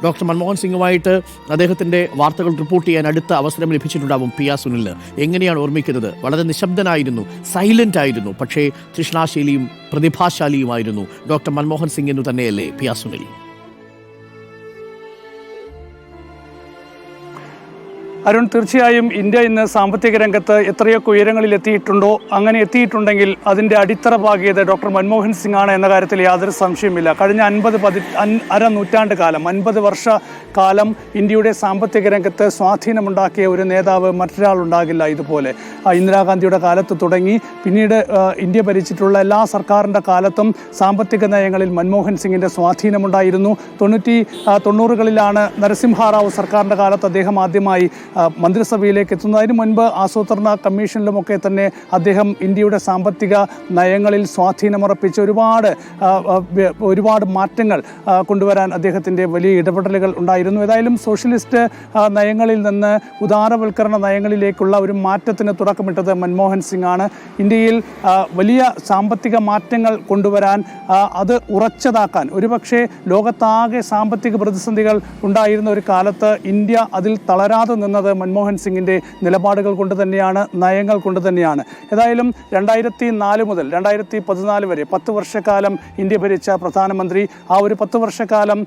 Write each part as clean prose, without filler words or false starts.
Doctor Manmohan സിംഗുമായിട്ട് അദ്ദേഹത്തിൻ്റെ വാർത്തകൾ report ചെയ്യാൻ അടുത്ത അവസരം ലഭിച്ചിട്ടുണ്ടാവും PR സുനിലിന്. എങ്ങനെയാണ് ഓർമ്മിക്കുന്നത്? വളരെ നിശബ്ദനായിരുന്നു, സൈലന്റ് ആയിരുന്നു, പക്ഷേ തൃഷ്ണാശീലിയും പ്രതിഭാശാലിയുമായിരുന്നു ഡോക്ടർ മൻമോഹൻ സിംഗ് എന്ന് തന്നെയല്ലേ PR സുനിൽ? അരുൺ, തീർച്ചയായും ഇന്ത്യ ഇന്ന് സാമ്പത്തിക രംഗത്ത് എത്രയൊക്കെ ഉയരങ്ങളിൽ എത്തിയിട്ടുണ്ടോ, അങ്ങനെ എത്തിയിട്ടുണ്ടെങ്കിൽ അതിൻ്റെ അടിത്തറ പാകിയത് ഡോക്ടർ മൻമോഹൻ സിംഗ് ആണ് എന്ന കാര്യത്തിൽ യാതൊരു സംശയമില്ല. കഴിഞ്ഞ 50 നൂറ്റാണ്ട് കാലം, 50 വർഷക്കാലം ഇന്ത്യയുടെ സാമ്പത്തിക രംഗത്ത് സ്വാധീനമുണ്ടാക്കിയ ഒരു നേതാവ് മറ്റൊരാളുണ്ടാകില്ല ഇതുപോലെ. ഇന്ദിരാഗാന്ധിയുടെ കാലത്ത് തുടങ്ങി പിന്നീട് ഇന്ത്യ ഭരിച്ചിട്ടുള്ള എല്ലാ സർക്കാരിൻ്റെ കാലത്തും സാമ്പത്തിക നയങ്ങളിൽ മൻമോഹൻ സിംഗിൻ്റെ സ്വാധീനമുണ്ടായിരുന്നു. 90കളിലാണ് നരസിംഹറാവു സർക്കാരിൻ്റെ കാലത്ത് അദ്ദേഹം ആദ്യമായി മന്ത്രിസഭയിലേക്ക് എത്തുന്നതിന് മുൻപ് ആസൂത്രണ കമ്മീഷനിലുമൊക്കെ തന്നെ അദ്ദേഹം ഇന്ത്യയുടെ സാമ്പത്തിക നയങ്ങളിൽ സ്വാധീനമുറപ്പിച്ച് ഒരുപാട് മാറ്റങ്ങൾ കൊണ്ടുവരാൻ അദ്ദേഹത്തിൻ്റെ വലിയ ഇടപെടലുകൾ ഉണ്ടായിരുന്നു. ഏതായാലും സോഷ്യലിസ്റ്റ് നയങ്ങളിൽ നിന്ന് ഉദാരവൽക്കരണ നയങ്ങളിലേക്കുള്ള ഒരു മാറ്റത്തിന് തുടക്കമിട്ടത് മൻമോഹൻ സിംഗ് ആണ്. ഇന്ത്യയിൽ വലിയ സാമ്പത്തിക മാറ്റങ്ങൾ കൊണ്ടുവരാൻ, അത് ഉറച്ചതാക്കാൻ, ഒരുപക്ഷെ ലോകത്താകെ സാമ്പത്തിക പ്രതിസന്ധികൾ ഉണ്ടായിരുന്ന ഒരു കാലത്ത് ഇന്ത്യ അതിൽ തളരാതെ നിന്നത് മൻമോഹൻ സിംഗിൻ്റെ നിലപാടുകൾ കൊണ്ട് തന്നെയാണ്, നയങ്ങൾ കൊണ്ട് തന്നെയാണ്. ഏതായാലും 2004 മുതൽ 2014 വരെ 10 വർഷക്കാലം ഇന്ത്യ ഭരിച്ച പ്രധാനമന്ത്രി, ആ ഒരു 10 വർഷക്കാലം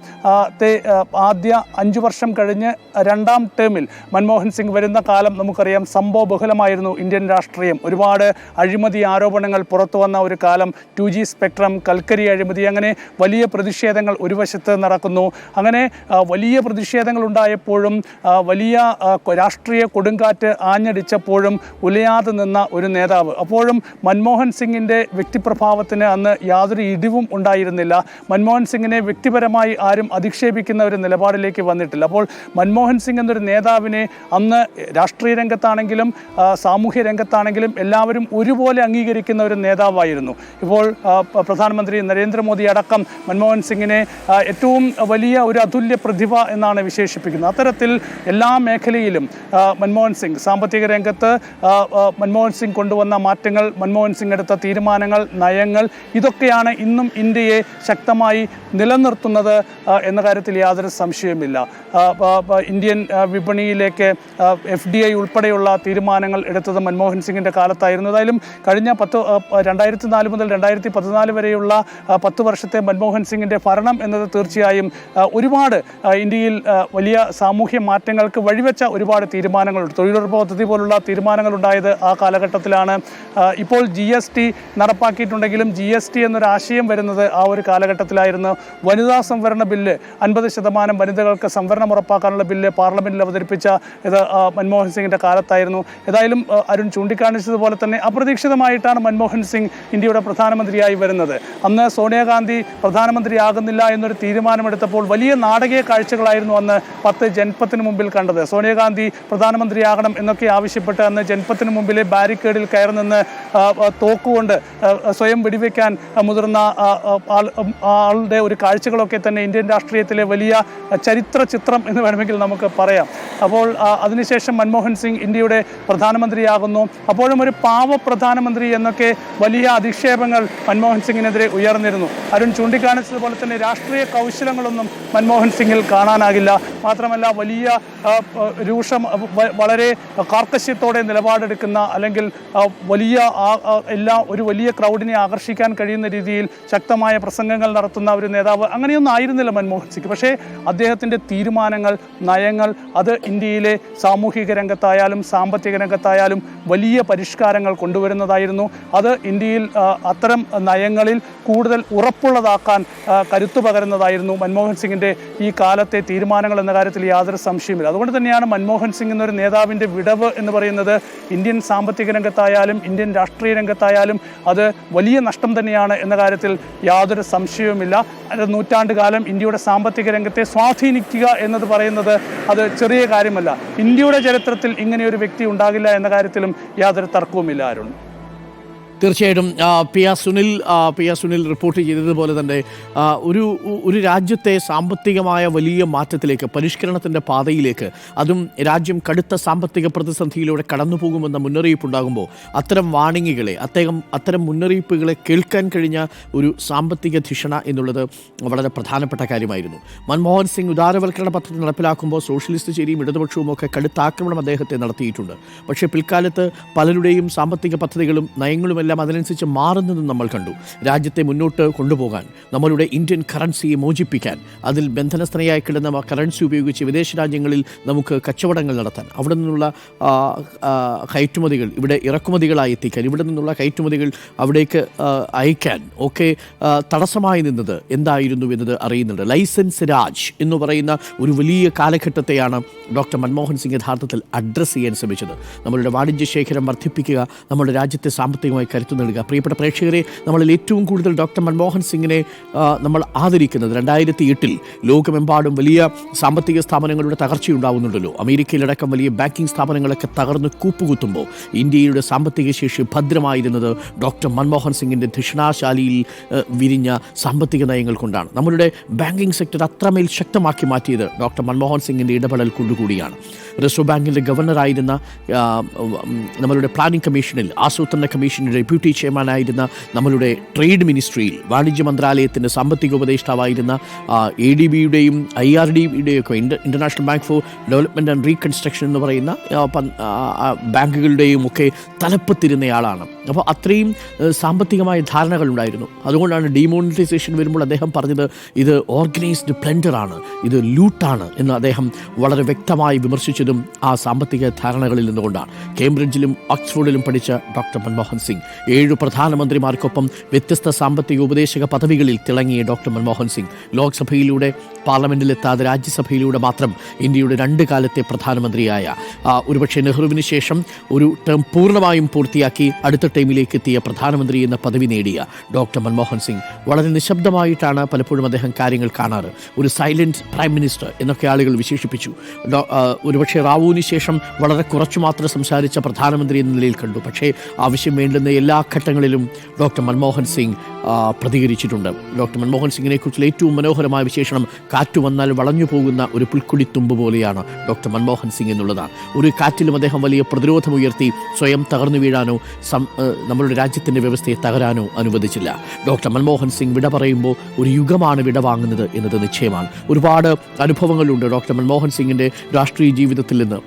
ആദ്യ 5 വർഷം കഴിഞ്ഞ് രണ്ടാം ടേമിൽ മൻമോഹൻ സിംഗ് വരുന്ന കാലം നമുക്കറിയാം സംഭവബഹുലമായിരുന്നു ഇന്ത്യൻ രാഷ്ട്രീയം. ഒരുപാട് അഴിമതി ആരോപണങ്ങൾ പുറത്തു വന്ന ഒരു കാലം. 2G സ്പെക്ട്രം, കൽക്കരി അഴിമതി, അങ്ങനെ വലിയ പ്രതിഷേധങ്ങൾ ഒരു വശത്ത് നടക്കുന്നു. അങ്ങനെ വലിയ പ്രതിഷേധങ്ങൾ ഉണ്ടായപ്പോഴും വലിയ രാഷ്ട്രീയ കൊടുങ്കാറ്റ് ആഞ്ഞടിച്ചപ്പോഴും ഉലയാതെ നിന്ന ഒരു നേതാവ്. അപ്പോഴും മൻമോഹൻ സിംഗിൻ്റെ വ്യക്തിപ്രഭാവത്തിന് അന്ന് യാതൊരു ഇടിവും ഉണ്ടായിരുന്നില്ല. മൻമോഹൻ സിംഗിനെ വ്യക്തിപരമായി ആരും അധിക്ഷേപിക്കുന്ന ഒരു നിലപാടിലേക്ക് വന്നിട്ടില്ല. അപ്പോൾ മൻമോഹൻ സിംഗ് എന്നൊരു നേതാവിനെ അന്ന് രാഷ്ട്രീയ രംഗത്താണെങ്കിലും സാമൂഹ്യ രംഗത്താണെങ്കിലും എല്ലാവരും ഒരുപോലെ അംഗീകരിക്കുന്ന ഒരു നേതാവായിരുന്നു. ഇപ്പോൾ പ്രധാനമന്ത്രി നരേന്ദ്രമോദി അടക്കം മൻമോഹൻ സിംഗിനെ ഏറ്റവും വലിയ ഒരു അതുല്യ പ്രതിഭ എന്നാണ് വിശേഷിപ്പിക്കുന്നത്. അത്തരത്തിൽ എല്ലാ മേഖലയിലും മൻമോഹൻ സിംഗ്, സാമ്പത്തിക രംഗത്ത് മൻമോഹൻ സിംഗ് കൊണ്ടുവന്ന മാറ്റങ്ങൾ, മൻമോഹൻ സിംഗ് എടുത്ത തീരുമാനങ്ങൾ, നയങ്ങൾ, ഇതൊക്കെയാണ് ഇന്നും ഇന്ത്യയെ ശക്തമായി നിലനിർത്തുന്നത് എന്ന കാര്യത്തിൽ യാതൊരു സംശയവുമില്ല. ഇന്ത്യൻ വിപണിയിലേക്ക് FDI ഉൾപ്പെടെയുള്ള തീരുമാനങ്ങൾ എടുത്തത് മൻമോഹൻ സിംഗിൻ്റെ കാലത്തായിരുന്നു. ഏതായാലും കഴിഞ്ഞ 2004 മുതൽ 2014 വരെയുള്ള 10 വർഷത്തെ മൻമോഹൻ സിംഗിൻ്റെ ഭരണം എന്നത് തീർച്ചയായും ഒരുപാട് ഇന്ത്യയിൽ വലിയ സാമൂഹ്യ മാറ്റങ്ങൾക്ക് വഴിവെച്ച ഒരുപാട് തീരുമാനങ്ങളുണ്ട്. തൊഴിലുറപ്പ് പദ്ധതി പോലുള്ള തീരുമാനങ്ങൾ ഉണ്ടായത് ആ കാലഘട്ടത്തിലാണ്. ഇപ്പോൾ GST നടപ്പാക്കിയിട്ടുണ്ടെങ്കിലും GST എന്നൊരാശയം വരുന്നത് ആ ഒരു കാലഘട്ടത്തിലായിരുന്നു. വനിതാ സംവരണ ബില്ല്, 50% വനിതകൾക്ക് സംവരണം ഉറപ്പാക്കാനുള്ള ബില്ല് പാർലമെൻറ്റിൽ അവതരിപ്പിച്ച ഇത് മൻമോഹൻ സിംഗിൻ്റെ കാലത്തായിരുന്നു. ഏതായാലും അരുൺ ചൂണ്ടിക്കാണിച്ചതുപോലെ തന്നെ അപ്രതീക്ഷിതമായിട്ടാണ് മൻമോഹൻ സിംഗ് ഇന്ത്യയുടെ പ്രധാനമന്ത്രിയായി വരുന്നത്. അന്ന് സോണിയാഗാന്ധി പ്രധാനമന്ത്രിയാകുന്നില്ല എന്നൊരു തീരുമാനമെടുത്തപ്പോൾ വലിയ നാടകീയ കാഴ്ചകളായിരുന്നു അന്ന് 10 ജൻപത്തിന് മുമ്പിൽ കണ്ടത്. സോണിയാഗാന്ധി പ്രധാനമന്ത്രിയാകണം എന്നൊക്കെ ആവശ്യപ്പെട്ട് അന്ന് ജൻപത്തിന് മുമ്പിലെ ബാരിക്കേഡിൽ കയറി നിന്ന് തോക്കുകൊണ്ട് സ്വയം വെടിവെക്കാൻ മുതിർന്ന ആളുടെ ഒരു കാഴ്ചകളൊക്കെ തന്നെ ഇന്ത്യൻ രാഷ്ട്രീയത്തിലെ വലിയ ചരിത്ര ചിത്രം എന്ന് വേണമെങ്കിൽ നമുക്ക് പറയാം. അപ്പോൾ അതിനുശേഷം മൻമോഹൻ സിംഗ് ഇന്ത്യയുടെ പ്രധാനമന്ത്രിയാകുന്നു. അപ്പോഴും ഒരു പാവ പ്രധാനമന്ത്രി എന്നൊക്കെ വലിയ അധിക്ഷേപങ്ങൾ മൻമോഹൻ സിംഗിനെതിരെ ഉയർന്നിരുന്നു. അരുൺ ചൂണ്ടിക്കാണിച്ചതുപോലെ തന്നെ രാഷ്ട്രീയ കൗശലങ്ങളൊന്നും മൻമോഹൻ സിംഗിൽ കാണാനാകില്ല. മാത്രമല്ല വലിയ വളരെ കാർക്കശ്യത്തോടെ നിലപാടെടുക്കുന്ന, അല്ലെങ്കിൽ ഒരു വലിയ ക്രൗഡിനെ ആകർഷിക്കാൻ കഴിയുന്ന രീതിയിൽ ശക്തമായ പ്രസംഗങ്ങൾ നടത്തുന്ന ഒരു നേതാവ് അങ്ങനെയൊന്നും ആയിരുന്നില്ല മൻമോഹൻ സിംഗ്. പക്ഷേ അദ്ദേഹത്തിൻ്റെ തീരുമാനങ്ങൾ, നയങ്ങൾ, അത് ഇന്ത്യയിലെ സാമൂഹിക രംഗത്തായാലും സാമ്പത്തിക രംഗത്തായാലും വലിയ പരിഷ്കാരങ്ങൾ കൊണ്ടുവരുന്നതായിരുന്നു. അത് ഇന്ത്യയിൽ അത്തരം നയങ്ങളിൽ കൂടുതൽ ഉറപ്പുള്ളതാക്കാൻ കരുത്തു പകരുന്നതായിരുന്നു മൻമോഹൻ സിംഗിൻ്റെ ഈ കാലത്തെ തീരുമാനങ്ങൾ എന്ന കാര്യത്തിൽ യാതൊരു സംശയമില്ല. അതുകൊണ്ട് തന്നെയാണ് മൻമോഹൻ സിംഗ് എന്നൊരു നേതാവിൻ്റെ വിടവ് എന്ന് പറയുന്നത് ഇന്ത്യൻ സാമ്പത്തിക രംഗത്തായാലും ഇന്ത്യൻ രാഷ്ട്രീയ രംഗത്തായാലും അത് വലിയ നഷ്ടം തന്നെയാണ് എന്ന കാര്യത്തിൽ യാതൊരു സംശയവുമില്ല. നൂറ്റാണ്ട് കാലം ഇന്ത്യയുടെ സാമ്പത്തിക രംഗത്തെ സ്വാധീനിക്കുക എന്നത് പറയുന്നത് അത് ചെറിയ കാര്യമല്ല. ഇന്ത്യയുടെ ചരിത്രത്തിൽ ഇങ്ങനെയൊരു വ്യക്തി ഉണ്ടാകില്ല എന്ന കാര്യത്തിലും യാതൊരു തർക്കവുമില്ല. അരുൺ. തീർച്ചയായിട്ടും പി ആർ സുനിൽ റിപ്പോർട്ട് ചെയ്തതുപോലെ തന്നെ ഒരു രാജ്യത്തെ സാമ്പത്തികമായ വലിയ മാറ്റത്തിലേക്ക്, പരിഷ്കരണത്തിൻ്റെ പാതയിലേക്ക്, അതും രാജ്യം കടുത്ത സാമ്പത്തിക പ്രതിസന്ധിയിലൂടെ കടന്നു പോകുമെന്ന മുന്നറിയിപ്പുണ്ടാകുമ്പോൾ അത്തരം വാണിങ്ങുകളെ, അത്തരം മുന്നറിയിപ്പുകളെ കേൾക്കാൻ കഴിഞ്ഞ ഒരു സാമ്പത്തിക ധിഷണ എന്നുള്ളത് വളരെ പ്രധാനപ്പെട്ട കാര്യമായിരുന്നു. മൻമോഹൻ സിംഗ് ഉദാരവൽക്കരണ പദ്ധതി നടപ്പിലാക്കുമ്പോൾ സോഷ്യലിസ്റ്റ് ചേരിയും ഇടതുപക്ഷവും ഒക്കെ കടുത്ത ആക്രമണം അദ്ദേഹത്തെ നടത്തിയിട്ടുണ്ട്. പക്ഷേ പിൽക്കാലത്ത് പലരുടെയും സാമ്പത്തിക പദ്ധതികളും നയങ്ങളുമെല്ലാം അതിനനുസരിച്ച് മാറുന്നതും നമ്മൾ കണ്ടു. രാജ്യത്തെ മുന്നോട്ട് കൊണ്ടുപോകാൻ, നമ്മളുടെ ഇന്ത്യൻ കറൻസിയെ മോചിപ്പിക്കാൻ, അതിൽ ബന്ധനസ്ഥനയായി കിടന്ന കറൻസി ഉപയോഗിച്ച് വിദേശ രാജ്യങ്ങളിൽ നമുക്ക് കച്ചവടങ്ങൾ നടത്താൻ, അവിടെ നിന്നുള്ള കയറ്റുമതികൾ ഇവിടെ ഇറക്കുമതികളായി എത്തിക്കാൻ, ഇവിടെ നിന്നുള്ള കയറ്റുമതികൾ അവിടേക്ക് അയക്കാൻ ഒക്കെ തടസ്സമായി നിന്നത് എന്തായിരുന്നു എന്നത് അറിയുന്നുണ്ട്. ലൈസൻസ് രാജ് എന്ന് പറയുന്ന ഒരു വലിയ കാലഘട്ടത്തെയാണ് ഡോക്ടർ മൻമോഹൻ സിംഗ് യഥാർത്ഥത്തിൽ അഡ്രസ്സ് ചെയ്യാൻ ശ്രമിച്ചത്. നമ്മളുടെ വാണിജ്യ ശേഖരം വർദ്ധിപ്പിക്കുക, നമ്മുടെ രാജ്യത്തെ സാമ്പത്തികമായി കരുത്തു നൽകുക. പ്രിയപ്പെട്ട പ്രേക്ഷകരെ, നമ്മളിൽ ഏറ്റവും കൂടുതൽ ഡോക്ടർ മൻമോഹൻ സിംഗിനെ നമ്മൾ ആദരിക്കുന്നത് 2008 ലോകമെമ്പാടും വലിയ സാമ്പത്തിക സ്ഥാപനങ്ങളുടെ തകർച്ചയുണ്ടാവുന്നുണ്ടല്ലോ. അമേരിക്കയിലടക്കം വലിയ ബാങ്കിങ് സ്ഥാപനങ്ങളൊക്കെ തകർന്ന് കൂപ്പുകുത്തുമ്പോൾ ഇന്ത്യയുടെ സാമ്പത്തിക ശേഷി ഭദ്രമായിരുന്നത് ഡോക്ടർ മൻമോഹൻ സിംഗിൻ്റെ ധിഷണാശാലിയിൽ വിരിഞ്ഞ സാമ്പത്തിക നയങ്ങൾ കൊണ്ടാണ്. നമ്മളുടെ ബാങ്കിങ് സെക്ടർ അത്രമേൽ ശക്തമാക്കി മാറ്റിയത് ഡോക്ടർ മൻമോഹൻ സിംഗിൻ്റെ ഇടപെടൽ കൊണ്ടുകൂടിയാണ്. റിസർവ് ബാങ്കിൻ്റെ ഗവർണറായിരുന്ന, നമ്മളുടെ പ്ലാനിംഗ് കമ്മീഷനിൽ, ആസൂത്രണ കമ്മീഷൻ്റെ ഡെപ്യൂട്ടി ചെയർമാനായിരുന്ന, നമ്മളുടെ ട്രേഡ് മിനിസ്ട്രിയിൽ വാണിജ്യ മന്ത്രാലയത്തിൻ്റെ സാമ്പത്തിക ഉപദേഷ്ടാവായിരുന്ന, ADBയുടെയും IRDയുടെയും ഒക്കെ international bank for development and reconstruction എന്ന് പറയുന്ന ബാങ്കുകളുടെയും ഒക്കെ തലപ്പത്തിരുന്നയാളാണ്. അപ്പോൾ അത്രയും സാമ്പത്തികമായ ധാരണകളുണ്ടായിരുന്നു. അതുകൊണ്ടാണ് ഡിമോണിറ്റൈസേഷൻ വരുമ്പോൾ അദ്ദേഹം പറഞ്ഞത് ഇത് ഓർഗനൈസ്ഡ് പ്ലൻഡറാണ്, ഇത് ലൂട്ടാണ് എന്ന് അദ്ദേഹം വളരെ വ്യക്തമായി വിമർശിച്ചതും ആ സാമ്പത്തിക ധാരണകളിൽ നിന്നുകൊണ്ടാണ്. കേംബ്രിഡ്ജിലും ഓക്സ്ഫോർഡിലും പഠിച്ച ഡോക്ടർ മൻമോഹൻ സിംഗ് 7 പ്രധാനമന്ത്രിമാർക്കൊപ്പം വ്യത്യസ്ത സാമ്പത്തിക ഉപദേശക പദവികളിൽ തിളങ്ങിയ ഡോക്ടർ മൻമോഹൻ സിംഗ് ലോക്സഭയിലൂടെ, പാർലമെൻറ്റിലെത്താതെ രാജ്യസഭയിലൂടെ മാത്രം ഇന്ത്യയുടെ 2 കാലത്തെ പ്രധാനമന്ത്രിയായ, ഒരുപക്ഷെ നെഹ്റുവിന് ശേഷം ഒരു ടേം പൂർണ്ണമായും പൂർത്തിയാക്കി അടുത്ത ടൈമിലേക്ക് എത്തിയ പ്രധാനമന്ത്രി എന്ന പദവി നേടിയ ഡോക്ടർ മൻമോഹൻ സിംഗ് വളരെ നിശബ്ദമായിട്ടാണ് പലപ്പോഴും അദ്ദേഹം കാര്യങ്ങൾ കാണാറ്. ഒരു സൈലൻറ്റ് പ്രൈം മിനിസ്റ്റർ എന്നൊക്കെ ആളുകൾ വിശേഷിപ്പിച്ചു. ഒരുപക്ഷെ റാവുവിന് ശേഷം വളരെ കുറച്ചു മാത്രം സംസാരിച്ച പ്രധാനമന്ത്രി എന്ന നിലയിൽ കണ്ടു. പക്ഷേ ആവശ്യം വേണ്ടുന്ന എല്ലാ ഘട്ടങ്ങളിലും ഡോക്ടർ മൻമോഹൻ സിംഗ് പ്രതികരിച്ചിട്ടുണ്ട്. ഡോക്ടർ മൻമോഹൻ സിംഗിനെ കുറിച്ചുള്ള ഏറ്റവും മനോഹരമായ വിശേഷണം, കാറ്റു വന്നാൽ വളഞ്ഞു പോകുന്ന ഒരു പുൽക്കുടിത്തുമ്പ് പോലെയാണ് ഡോക്ടർ മൻമോഹൻ സിംഗ് എന്നുള്ളതാണ്. ഒരു കാറ്റിലും അദ്ദേഹം വലിയ പ്രതിരോധമുയർത്തി സ്വയം തകർന്നു വീഴാനോ നമ്മളുടെ രാജ്യത്തിൻ്റെ വ്യവസ്ഥയെ തകരാനോ അനുവദിച്ചില്ല. ഡോക്ടർ മൻമോഹൻ സിംഗ് വിട പറയുമ്പോൾ ഒരു യുഗമാണ് വിട വാങ്ങുന്നത് എന്നത് നിശ്ചയമാണ്. ഒരുപാട് അനുഭവങ്ങളുണ്ട് ഡോക്ടർ മൻമോഹൻ സിംഗിൻ്റെ രാഷ്ട്രീയ ജീവിതത്തിൽ നിന്ന്.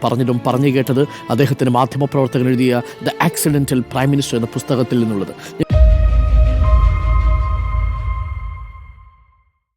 പറഞ്ഞു കേട്ടത് അദ്ദേഹത്തിന് മാധ്യമപ്രവർത്തകൻ എഴുതിയ ദ ആക്സിഡൻ്റൽ പ്രൈം മിനിസ്റ്റർ എന്ന പുസ്തകത്തിൽ നിന്നുള്ളത്.